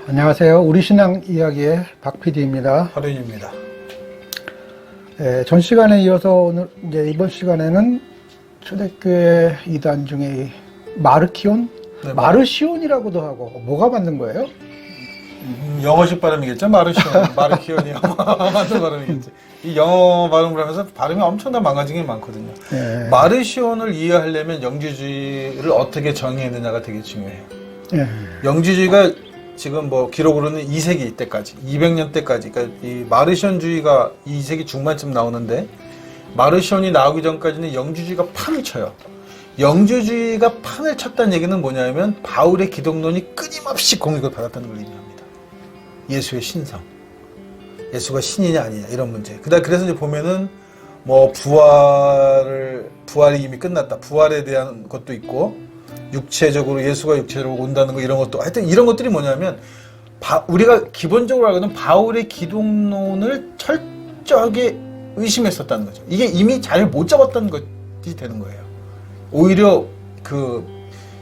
안녕하세요. 우리 신앙 이야기의 박 PD입니다. 하륜입니다. 전 시간에 이어서 오늘 이번 시간에는 초대교회 이단 중에 마르키온, 네, 마르시온이라고도 하고 뭐가 맞는 거예요? 영어식 발음이겠죠? 마르시온, 마르키온이 맞는 발음이겠지. 이 영어 발음을 하면서 발음이 엄청나게 망가진 게 많거든요. 예. 마르시온을 이해하려면 영지주의를 어떻게 정의했느냐가 되게 중요해요. 예. 영지주의가 지금 뭐 기록으로는 2세기 때까지, 200년 때까지, 그러니까 이 마르시온주의가 2세기 중반쯤 나오는데 마르시온이 나오기 전까지는 영지주의가 판을 쳐요. 영지주의가 판을 쳤다는 얘기는 뭐냐면 바울의 기독론이 끊임없이 공격을 받았다는 걸 의미합니다. 예수의 신성, 예수가 신이냐 아니냐 이런 문제. 그래서 이제 보면은 뭐 부활이 이미 끝났다. 부활에 대한 것도 있고. 육체적으로 예수가 육체로 온다는 거 이런 것도 하여튼 이런 것들이 뭐냐면 우리가 기본적으로 알고는 바울의 기독론을 철저하게 의심했었다는 거죠. 이게 이미 잘 못 잡았다는 것이 되는 거예요. 오히려 그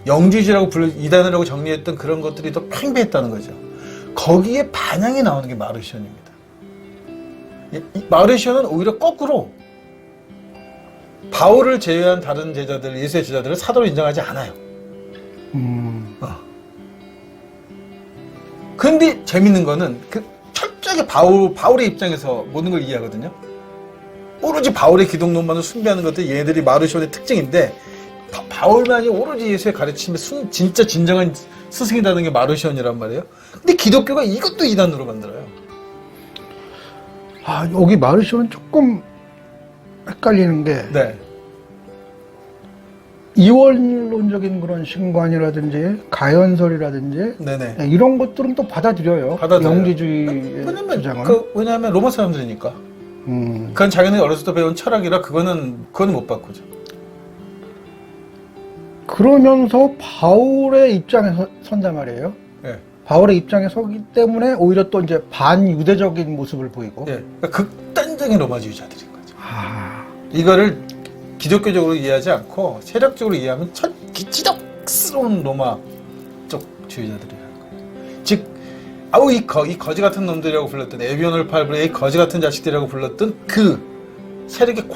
영지주의라고 이단이라고 정리했던 그런 것들이 더 팽배했다는 거죠. 거기에 반향이 나오는 게 마르시온입니다. 마르시온은 오히려 거꾸로 바울을 제외한 다른 제자들, 예수의 제자들을 사도로 인정하지 않아요. 근데 재밌는 거는 그 철저하게 바울의 입장에서 모든 걸 이해하거든요. 오로지 바울의 기독론만을 숭배하는 것들이 얘네들이 마르시온의 특징인데 바울만이 오로지 예수의 가르침에 진짜 진정한 스승이라는 게 마르시온이란 말이에요. 근데 기독교가 이것도 이단으로 만들어요. 여기 마르시온은 조금 헷갈리는 게 네. 이원론적인 그런 신관이라든지 가연설이라든지 네네. 이런 것들은 또 받아들여요. 영지주의 주장은. 왜냐하면 로마 사람들이니까. 그건 자기는 어렸을 때 배운 철학이라 그거는 못 바꾸죠. 그러면서 바울의 입장에 선단 말이에요. 예. 바울의 입장에 서기 때문에 오히려 또 이제 반유대적인 모습을 보이고. 예. 그러니까 극단적인 로마주의자들인 거죠. 이거를 기독교적으로 이해하지 않고 세력적으로 이해하면 기독스러운 로마 쪽 주의자들이라는 거예요. 즉, 이 거지 같은 놈들이라고 불렀던 에비온을 팔브레의 거지 같은 자식들이라고 불렀던 그 세력의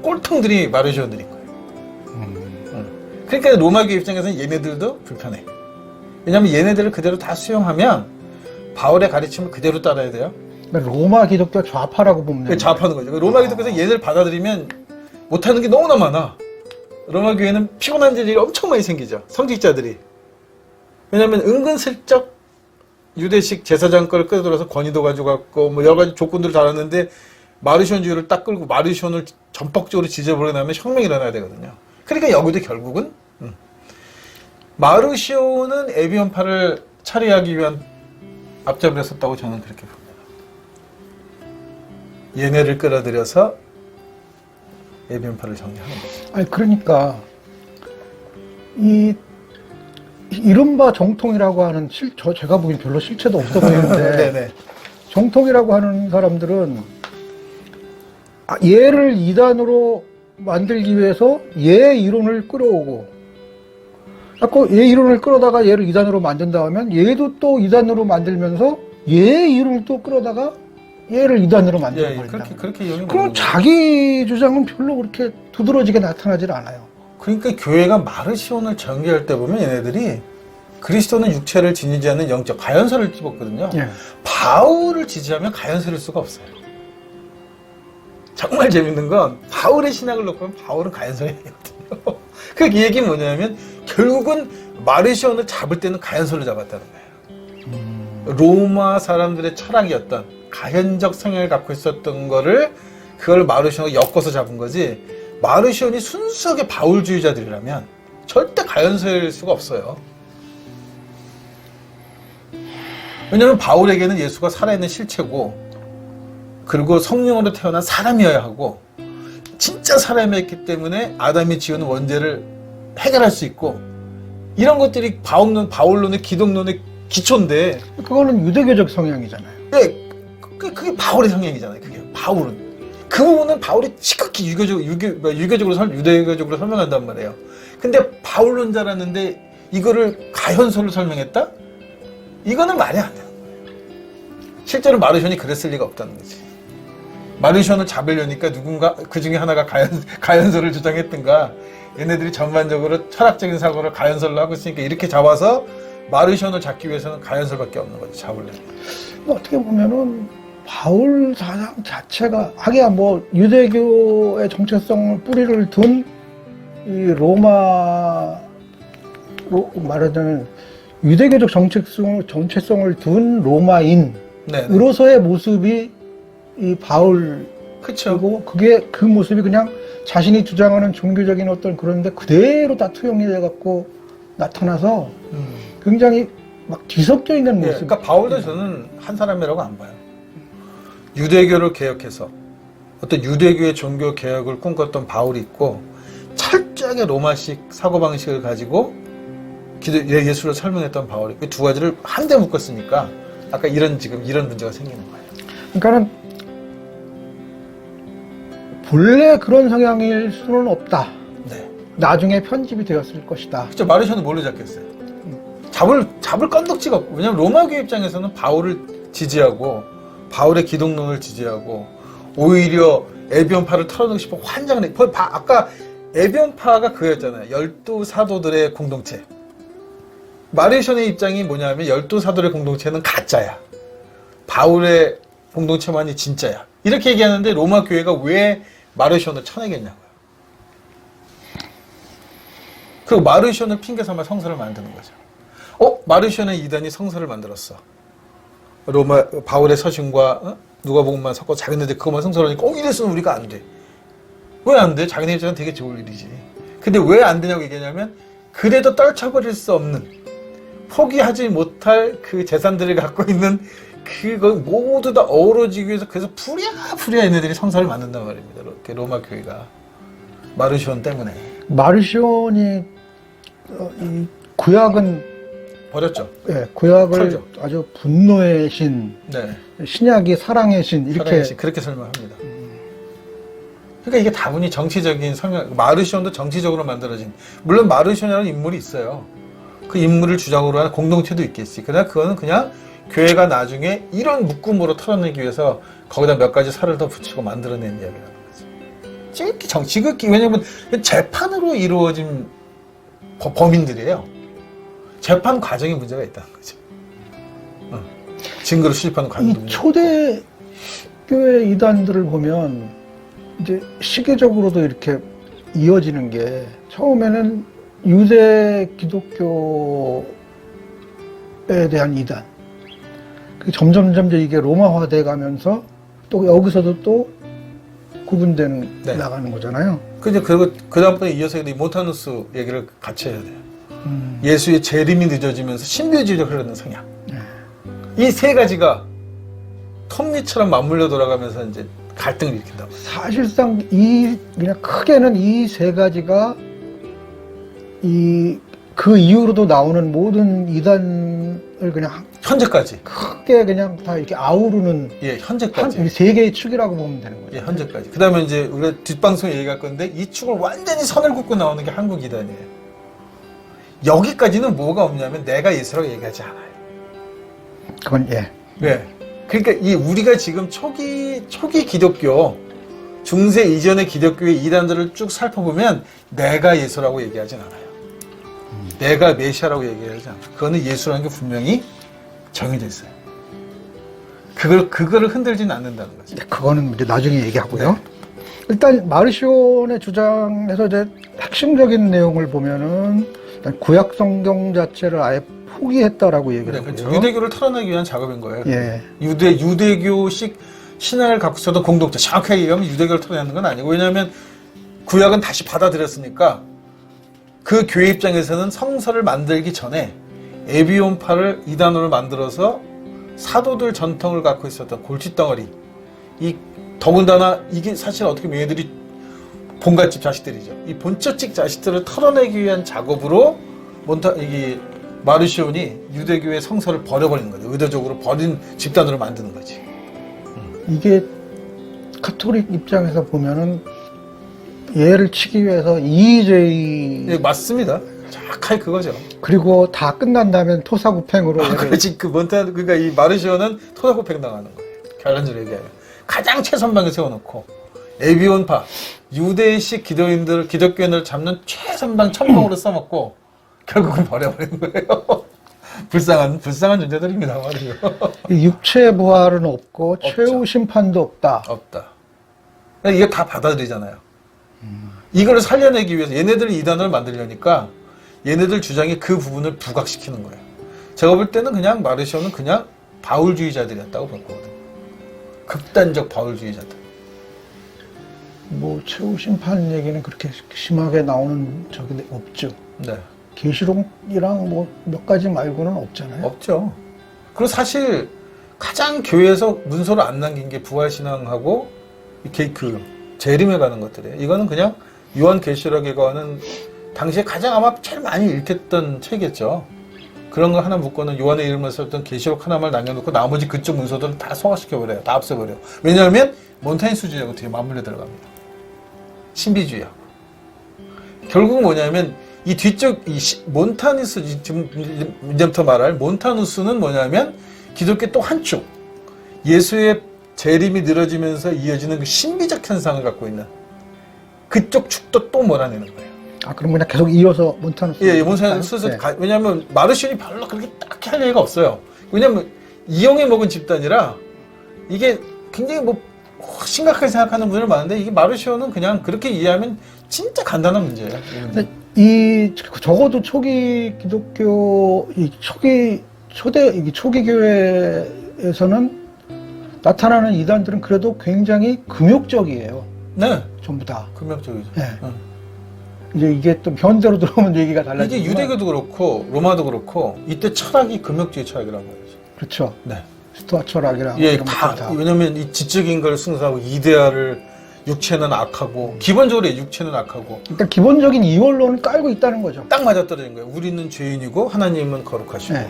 꼴통들이 마르시온들인 거예요. 그러니까 로마교회 입장에서는 얘네들도 불편해. 왜냐하면 얘네들을 그대로 다 수용하면 바울의 가르침을 그대로 따라야 돼요. 로마 기독교 좌파라고 보면 좌파는 거죠. 로마 기독교에서 얘네를 받아들이면 못하는 게 너무나 많아. 로마 교회는 피곤한 일이 엄청 많이 생기죠. 성직자들이. 왜냐하면 은근슬쩍 유대식 제사장 걸 끌어들여서 권위도 가져갔고 뭐 여러 가지 조건들을 달았는데 마르시온주의를 딱 끌고 마르시온을 전폭적으로 지져버리고 나면 혁명이 일어나야 되거든요. 그러니까 여기도 결국은 마르시온은 에비온파를 처리하기 위한 앞잡이를 했었다고 저는 그렇게 봅니다. 얘네를 끌어들여서 에비온파를 정리하는 거죠. 그러니까 이 이른바 정통이라고 하는 제가 보기엔 별로 실체도 없어 보이는데 네네. 정통이라고 하는 사람들은 얘를 이단으로 만들기 위해서 얘 이론을 끌어오고 얘 이론을 끌어다가 얘를 이단으로 만든다 하면 얘도 또 이단으로 만들면서 얘 이론을 또 끌어다가 얘를 이단으로 만들어버린다. 그렇게 이용이 그럼 자기 주장은 별로 그렇게 두드러지게 나타나질 않아요. 그러니까 교회가 마르시온을 전개할 때 보면 얘네들이 그리스도는 육체를 지니지 않는 영적 가연설을 집었거든요. 예. 바울을 지지하면 가연설일 수가 없어요. 정말 재밌는 건 바울의 신학을 놓고 보면 바울은 가연설이거든요. 그 얘기는 뭐냐면 결국은 마르시온을 잡을 때는 가연설을 잡았다는 거예요. 로마 사람들의 철학이었던 가연적 성향을 갖고 있었던 거를 그걸 마르시온이 엮어서 잡은 거지. 마르시온이 순수하게 바울주의자들이라면 절대 가연서일 수가 없어요. 왜냐하면 바울에게는 예수가 살아있는 실체고 그리고 성령으로 태어난 사람이어야 하고 진짜 사람이었기 때문에 아담이 지은 원죄를 해결할 수 있고 이런 것들이 바울론의 기독론의 기초인데 그거는 유대교적 성향이잖아요. 네, 그게 바울의 성향이잖아요. 그게 바울은 그 부분은 바울이 지극히 유대교적으로 설명한단 말이에요. 근데 바울론자라는데 이거를 가현설로 설명했다? 이거는 말이 안 되는 거예요. 실제로 마르션이 그랬을 리가 없다는 거지. 마르션을 잡으려니까 누군가 그 중에 하나가 가연설을 주장했든가 얘네들이 전반적으로 철학적인 사고를 가연설로 하고 있으니까 이렇게 잡아서 마르션을 잡기 위해서는 가연설밖에 없는 거지. 잡으려면. 뭐 어떻게 보면은 바울 사상 자체가 하기야 뭐 유대교의 정체성을 뿌리를 둔 이 로마로 말하자면 유대교적 정체성을 둔 로마인으로서의 모습이 이 바울 그쵸. 그리고 그게 그 모습이 그냥 자신이 주장하는 종교적인 어떤 그런데 그대로 다 투영이 돼갖고 나타나서 굉장히 막 뒤섞여 있는 예, 모습. 그러니까 바울도 저는 한 사람이라고 안 봐요. 유대교를 개혁해서 어떤 유대교의 종교 개혁을 꿈꿨던 바울이 있고 철저하게 로마식 사고방식을 가지고 예수를 설명했던 바울이 그 두 가지를 한데 묶었으니까 아까 지금 이런 문제가 생기는 거예요. 그러니까는 본래 그런 성향일 수는 없다. 네. 나중에 편집이 되었을 것이다. 그렇죠. 마르션은 뭘로 잡겠어요? 잡을 건덕지가 없고 왜냐하면 로마교 입장에서는 바울을 지지하고 바울의 기독론을 지지하고 오히려 에비온파를 털어놓고 싶어 환장을 해. 아까 에비온파가 그거였잖아요. 12사도들의 공동체. 마르션의 입장이 뭐냐면 12사도의 공동체는 가짜야. 바울의 공동체만이 진짜야. 이렇게 얘기하는데 로마 교회가 왜 마르션을 쳐내겠냐고요. 그리고 마르션을 핑계 삼아 성서를 만드는 거죠. 마르션의 이단이 성서를 만들었어. 바울의 서신과 누가복음만 섞어 자기네들 그것만 성서를 하니까 이랬으면 우리가 안 돼. 왜 안 돼? 자기네 입장은 되게 좋을 일이지. 근데 왜 안 되냐고 얘기하냐면 그래도 떨쳐버릴 수 없는 포기하지 못할 그 재산들을 갖고 있는 그거 모두 다 어우러지기 위해서 그래서 부랴부랴 얘네들이 성서를 만든단 말입니다. 이렇게 로마 교회가 마르션 때문에 마르션이 이 구약은 버렸죠. 예, 구약을 털죠. 아주 분노의 신, 네, 신약이 사랑의 신 이렇게 사랑의 그렇게 설명합니다. 그러니까 이게 다분히 정치적인 성향. 마르션도 정치적으로 만들어진. 물론 마르션이라는 인물이 있어요. 그 인물을 주장으로 하는 공동체도 있겠지. 그러나 그거는 그냥 교회가 나중에 이런 묶음으로 털어내기 위해서 거기다 몇 가지 살을 더 붙이고 만들어낸 이야기라는 거지. 지극히 왜냐면 재판으로 이루어진 범인들이에요. 재판 과정에 문제가 있다는 거죠. 증거를 수집하는 과정도 이 문제가 초대 교회 이단들을 보면 이제 시계적으로도 이렇게 이어지는 게 처음에는 유대 기독교에 대한 이단. 점점 이게 로마화돼 가면서 또 여기서도 또 구분되는 네. 나가는 거잖아요. 그리고 그 다음번에 이어서 이 모타누스 얘기를 같이 해야 돼요. 예수의 재림이 늦어지면서 신비주의로 흐르는 성향. 이 세 가지가 톱니처럼 맞물려 돌아가면서 이제 갈등을 일으킨다. 사실상 그냥 크게는 이 세 가지가 그 이후로도 나오는 모든 이단을 그냥 현재까지. 크게 그냥 다 이렇게 아우르는 예, 현재까지. 세 개의 축이라고 보면 되는 거죠. 예, 현재까지. 그 다음에 이제 우리가 뒷방송에 얘기할 건데 이 축을 완전히 선을 긋고 나오는 게 한국 이단이에요. 여기까지는 뭐가 없냐면 내가 예수라고 얘기하지 않아요. 그건 예. 네. 그러니까 우리가 지금 초기 기독교, 중세 이전의 기독교의 이단들을 쭉 살펴보면 내가 예수라고 얘기하진 않아요. 내가 메시아라고 얘기하지 않아요. 그거는 예수라는 게 분명히 정해져 있어요. 그거를 흔들지는 않는다는 거죠. 네, 그거는 이제 나중에 얘기하고요. 네. 일단 마르시온의 주장에서 이제 핵심적인 내용을 보면은 일단 구약 성경 자체를 아예 포기했다라고 얘기를 네, 하고요. 그렇죠. 유대교를 털어내기 위한 작업인 거예요. 예. 유대교식 신앙을 갖고 있어도 공동체, 정확하게 얘기하면 유대교를 털어내는 건 아니고, 왜냐하면 구약은 다시 받아들였으니까 그 교회 입장에서는 성서를 만들기 전에 에비온파를 이단으로 만들어서 사도들 전통을 갖고 있었던 골칫덩어리, 더군다나 이게 사실 어떻게 보면 얘들이 본갓집 자식들이죠. 이 본처집 자식들을 털어내기 위한 작업으로 마르시온이 유대교의 성서를 버려버리는 거죠. 의도적으로 버린 집단으로 만드는 거지. 이게 카톨릭 입장에서 보면은 얘를 치기 위해서 EJ 예, 맞습니다. 정확하게 그거죠. 그리고 다 끝난 다음에 토사구팽으로 얘를 그렇지. 그러니까 이 마르시오는 토사구팽 당하는 거예요. 결론적으로 얘기하면. 가장 최선방에 세워놓고, 에비온파, 유대식 기독교인들을 잡는 최선방 천봉으로 써먹고, 결국은 버려버린 거예요. 불쌍한 존재들입니다, 말이죠. 이 육체 부활은 없고 없죠. 최후 심판도 없다. 없다. 이게 다 받아들이잖아요. 이걸 살려내기 위해서 얘네들이 이단을 만들려니까 얘네들 주장이 그 부분을 부각시키는 거예요. 제가 볼 때는 그냥 마르시오는 그냥 바울주의자들이었다고 볼 거거든요. 극단적 바울주의자들. 뭐 최후 심판 얘기는 그렇게 심하게 나오는 적이 없죠. 네. 계시록이랑 뭐 몇 가지 말고는 없잖아요. 없죠. 그리고 사실 가장 교회에서 문서를 안 남긴 게 부활신앙하고 이렇게 재림에 가는 것들이에요. 이거는 그냥 요한계시록에 관한 당시에 가장 아마 제일 많이 읽혔던 책이었죠. 그런 거 하나 묶고는 요한의 이름을 썼던 계시록 하나만 남겨놓고 나머지 그쪽 문서들은 다 소화시켜버려요. 다 없애버려요. 왜냐하면 몬타니스주의하고 되게 맞물려 들어갑니다. 신비주의하고. 결국은 뭐냐면 이 뒤쪽 몬타니스, 지금 이제부터 말할 몬타누스는 뭐냐면 기독교 또 한쪽, 예수의 재림이 늘어지면서 이어지는 그 신비적 현상을 갖고 있는 그쪽 축도 또 몰아내는 거예요. 아, 그럼 그냥 계속 이어서 몬타누스. 예, 몬타누스. 네. 왜냐하면 마르시온이 별로 그렇게 딱히 할 얘기가 없어요. 왜냐하면 이용해 먹은 집단이라 이게 굉장히 뭐 심각하게 생각하는 분들 많은데 이게 마르시온은 그냥 그렇게 이해하면 진짜 간단한 문제예요. 근데 적어도 초기 기독교, 초기 교회에서는 나타나는 이단들은 그래도 굉장히 금욕적이에요. 네, 전부 다. 금욕적이죠. 네. 응. 이제 이게 또 현대로 들어오면 얘기가 달라지죠. 이게 유대교도 그렇고 로마도 그렇고 이때 철학이 금욕주의 철학이라고 해야죠. 그렇죠. 네. 스토아 철학이랑 예, 이런 것들 다. 왜냐면 이 지적인 걸 승사하고 이데아를 육체는 악하고 기본적으로 육체는 악하고 일단 기본적인 이원론을 깔고 있다는 거죠. 딱 맞아떨어진 거예요. 우리는 죄인이고 하나님은 거룩하시고 네.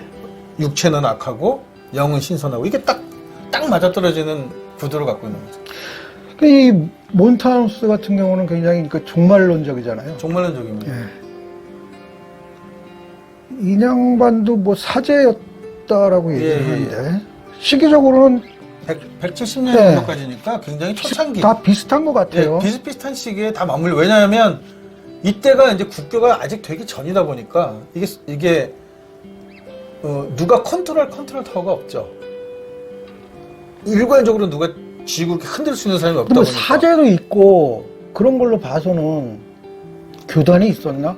육체는 악하고 영은 신선하고 이게 딱 맞아떨어지는 구도를 갖고 있는 거죠. 이 몬타누스 같은 경우는 굉장히 그 종말론적이잖아요. 종말론적입니다. 예. 인양반도 뭐 사제였다라고 얘기하는데 시기적으로는 170년 네. 정도까지니까 굉장히 초창기. 다 비슷한 것 같아요. 예, 비슷비슷한 시기에 다 맞물려. 왜냐하면 이때가 이제 국교가 아직 되기 전이다 보니까 이게 누가 컨트롤 타워가 없죠. 일괄적으로 누가 쥐고 이렇게 흔들 수 있는 사람이 없다 뭐 보니까. 사제도 있고 그런 걸로 봐서는 교단이 있었나?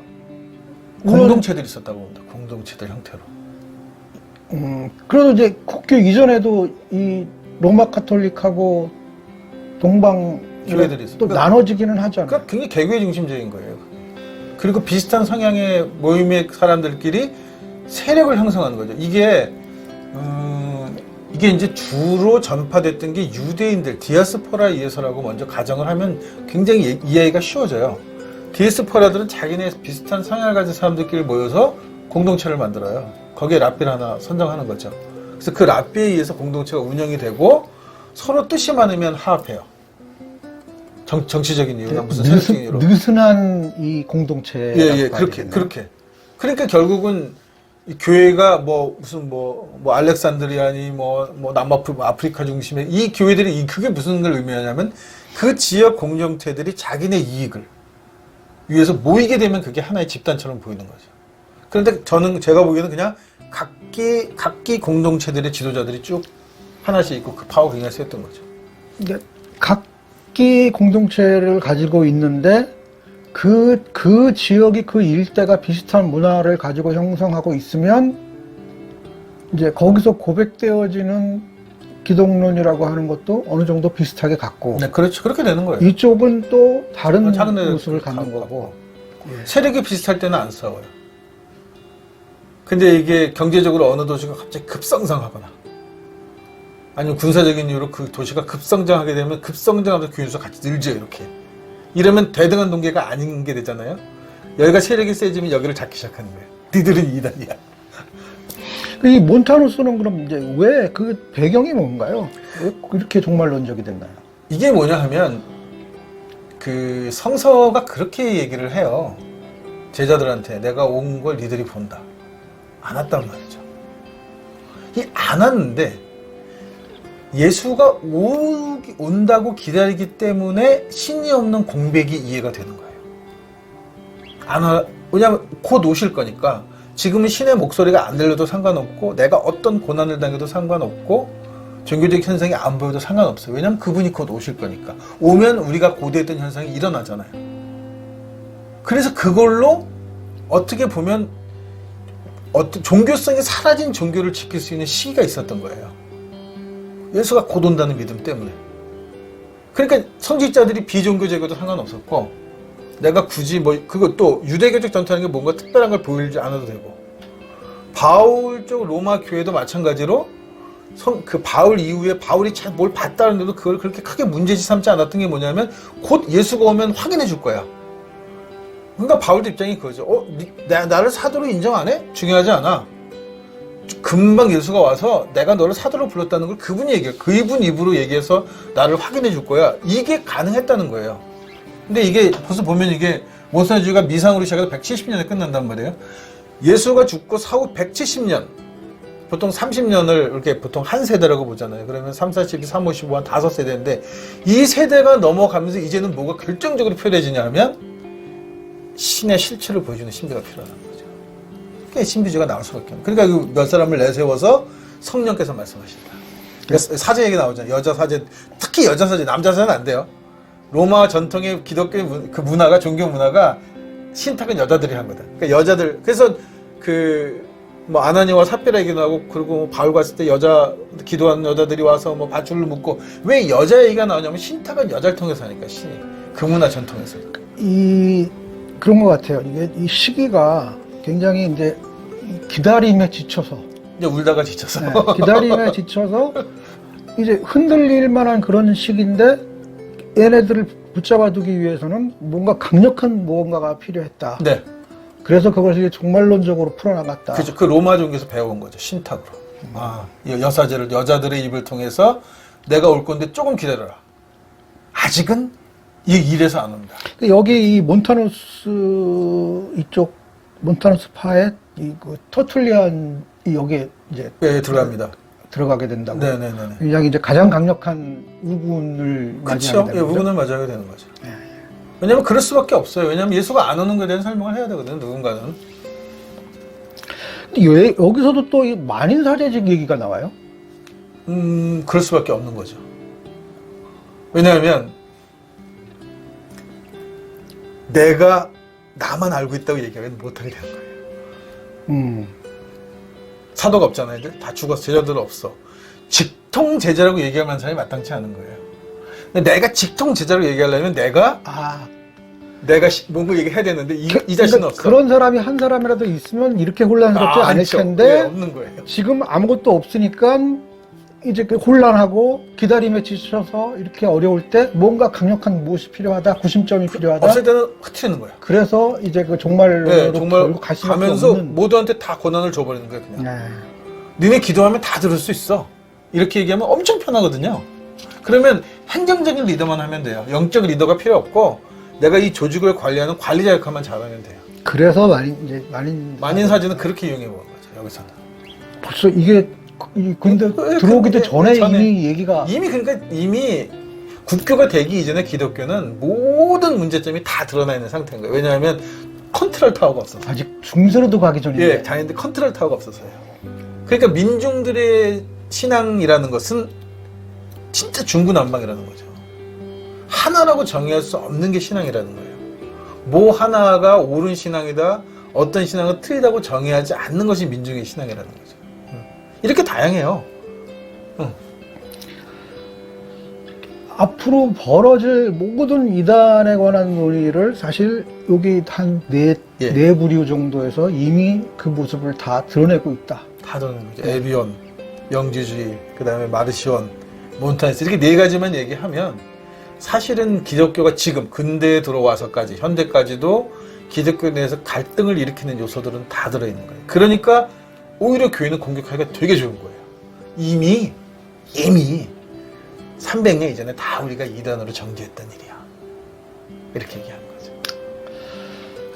공동체들이 있었다고 봅니다. 공동체들 형태로. 그래도 이제 국교 이전에도 이 로마 카톨릭하고 동방 교회들이 있어요. 또 나눠지기는 하잖아요. 그러니까 굉장히 개교의 중심적인 거예요. 그리고 비슷한 성향의 모임의 사람들끼리 세력을 형성하는 거죠. 이게 이제 주로 전파됐던 게 유대인들, 디아스포라에서라고 먼저 가정을 하면 굉장히 이해가 쉬워져요. 디아스포라들은 자기네 비슷한 성향을 가진 사람들끼리 모여서 공동체를 만들어요. 거기에 랍비를 하나 선정하는 거죠. 그래서 그 랍비에 의해서 공동체가 운영이 되고 서로 뜻이 많으면 화합해요. 정치적인 이유나 무슨 세력적인 이유로. 느슨한 이 공동체. 예, 그렇게. 그러니까 결국은 이 교회가 무슨 알렉산드리아니 남아프리카 중심의 이 교회들이 그게 무슨 걸 의미하냐면 그 지역 공동체들이 자기네 이익을 위해서 모이게 되면 그게 하나의 집단처럼 보이는 거죠. 그런데 제가 보기에는 그냥 각기 공동체들의 지도자들이 쭉 하나씩 있고 그 파워가 굉장히 세였던 거죠. 이게 각기 공동체를 가지고 있는데 그 지역이 그 일대가 비슷한 문화를 가지고 형성하고 있으면 이제 거기서 고백되어지는 기독론이라고 하는 것도 어느 정도 비슷하게 갖고. 네, 그렇죠. 그렇게 되는 거예요. 이쪽은 또 다른 작은 모습을 갖는 거고. 세력이 비슷할 때는 안 싸워요. 근데 이게 경제적으로 어느 도시가 갑자기 급성장하거나 아니면 군사적인 이유로 그 도시가 급성장하게 되면 급성장하면서 교인수가 같이 늘죠, 이렇게. 이러면 대등한 동계가 아닌 게 되잖아요. 여기가 세력이 세지면 여기를 잡기 시작하는 거예요. 니들은 이단이야. 이 몬타누스는 그럼 이제 왜 그 배경이 뭔가요? 왜 그렇게 종말론적이 됐나요? 이게 뭐냐 하면 그 성서가 그렇게 얘기를 해요. 제자들한테 내가 온 걸 니들이 본다. 안 왔단 말이죠. 이 안 왔는데 예수가 온다고 기다리기 때문에 신이 없는 공백이 이해가 되는 거예요. 왜냐하면 곧 오실 거니까 지금은 신의 목소리가 안 들려도 상관없고 내가 어떤 고난을 당해도 상관없고 종교적 현상이 안 보여도 상관없어요. 왜냐하면 그분이 곧 오실 거니까. 오면 우리가 고대했던 현상이 일어나잖아요. 그래서 그걸로 어떻게 보면 종교성이 사라진 종교를 지킬 수 있는 시기가 있었던 거예요. 예수가 곧 온다는 믿음 때문에. 그러니까 성직자들이 비종교적이어도 상관없었고 내가 굳이 그것도 유대교적 전투라는 게 뭔가 특별한 걸 보이지 않아도 되고 바울 쪽 로마 교회도 마찬가지로 그 바울 이후에 바울이 잘 뭘 봤다는데도 그걸 그렇게 크게 문제지 삼지 않았던 게 뭐냐면 곧 예수가 오면 확인해 줄 거야. 그러니까 바울도 입장이 그거죠. 나를 사도로 인정 안 해? 중요하지 않아. 금방 예수가 와서 내가 너를 사도로 불렀다는 걸 그분 입으로 얘기해서 나를 확인해 줄 거야. 이게 가능했다는 거예요. 근데 이게 벌써 보면 이게 모사주의가 미상으로 시작해서 170년에 끝난단 말이에요. 예수가 죽고 사후 170년, 보통 30년을 이렇게 보통 한 세대라고 보잖아요. 그러면 3, 4, 12, 3, 5, 15, 한 5세대인데 이 세대가 넘어가면서 이제는 뭐가 결정적으로 필요해지냐면 신의 실체를 보여주는 신비가 필요하다는 거죠. 그게 신비주의가 나올 수밖에 없어요. 그러니까 몇 사람을 내세워서 성령께서 말씀하신다. 사제 얘기 나오잖아요. 여자 사제, 특히 여자 사제, 남자 사제는 안 돼요. 로마 전통의 기독교 그 문화가, 종교 문화가 신탁은 여자들이 한 거다. 그러니까 여자들, 그래서 아나니와 삽비라 얘기도 하고, 그리고 바울 갔을 때 기도하는 여자들이 와서 밧줄을 묶고, 왜 여자 얘기가 나오냐면 신탁은 여자를 통해서 하니까, 신이. 그 문화 전통에서. 그런 것 같아요. 이 시기가 굉장히 이제 기다림에 지쳐서. 이제 울다가 지쳐서. 네, 기다림에 지쳐서 이제 흔들릴 만한 그런 시기인데, 얘네들을 붙잡아두기 위해서는 뭔가 강력한 무언가가 필요했다. 네. 그래서 그것을 종말론적으로 풀어나갔다. 그죠. 그 로마 종교에서 배워온 거죠. 신탁으로. 여사제를 여자들의 입을 통해서 내가 올 건데 조금 기다려라. 아직은 이래서 안 온다. 여기 이 몬타누스 이쪽 몬타누스 파에 그 터툴리안 여기에 이제 들어갑니다. 들어가게 된다고. 네네네. 굉장히 이제 가장 강력한 우군을 맞이하게 되는 거죠. 우군을 맞이하게 되는 거죠. 네. 왜냐면 그럴 수밖에 없어요. 왜냐면 예수가 안 오는 것에 대한 설명을 해야 되거든요. 누군가는. 근데 여기서도 또 이 만인사제직 얘기가 나와요? 그럴 수밖에 없는 거죠. 왜냐하면 내가 나만 알고 있다고 얘기하면 못하게 되는 거예요. 사도가 없잖아요. 애들 다 죽었어. 제자들 없어. 직통 제자라고 얘기하면 사람이 마땅치 않은 거예요. 근데 내가 직통 제자로 얘기하려면 내가 뭔가 얘기해야 되는데 이 자신은 없어. 그런 사람이 한 사람이라도 있으면 이렇게 혼란스럽지 않을 텐데 네, 없는 거예요. 지금 아무것도 없으니까 이제 혼란하고 기다림에 지쳐서 이렇게 어려울 때 뭔가 강력한 무엇이 필요하다, 구심점이 필요하다. 없을 때는 흐트리는 거야. 그래서 이제 그 종말로 정말 갈 수밖에 가면서 없는. 모두한테 다 고난을 줘버리는 거야 그냥. 네. 니네 기도하면 다 들을 수 있어. 이렇게 얘기하면 엄청 편하거든요. 그러면 행정적인 리더만 하면 돼요. 영적 리더가 필요 없고 내가 이 조직을 관리하는 관리자 역할만 잘하면 돼요. 그래서 만인사제는 그렇게 이용해 보는 거죠. 여기서는. 벌써 이게 근데 들어오기도 전에 이미 그러니까 이미 국교가 되기 이전에 기독교는 모든 문제점이 다 드러나 있는 상태인 거예요. 왜냐하면 컨트롤 타워가 없어서. 아직 중세로도 가기 전인데. 자기들 컨트롤 타워가 없어서요. 그러니까 민중들의 신앙이라는 것은 진짜 중구난방이라는 거죠. 하나라고 정의할 수 없는 게 신앙이라는 거예요. 뭐 하나가 옳은 신앙이다, 어떤 신앙은 틀리다고 정의하지 않는 것이 민중의 신앙이라는 거죠. 이렇게 다양해요. 앞으로 벌어질 모든 이단에 관한 논의를 사실 여기 한 네 부류 정도에서 이미 그 모습을 다 드러내고 있다. 다 드러내는 거죠. 에비온, 영지주의, 그 다음에 마르시온, 몬타니스 이렇게 네 가지만 얘기하면 사실은 기독교가 지금 근대에 들어와서까지 현대까지도 기독교에 대해서 갈등을 일으키는 요소들은 다 들어있는 거예요. 그러니까 오히려 교회는 공격하기가 되게 좋은 거예요. 이미 300년 이전에 다 우리가 이단으로 정죄했던 일이야. 이렇게 얘기하는 거죠.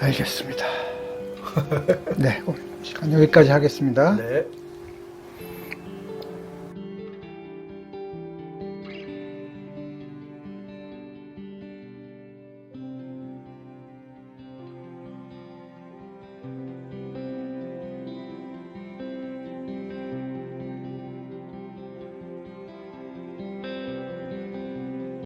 알겠습니다. 네, 오늘 시간 여기까지 하겠습니다. 네.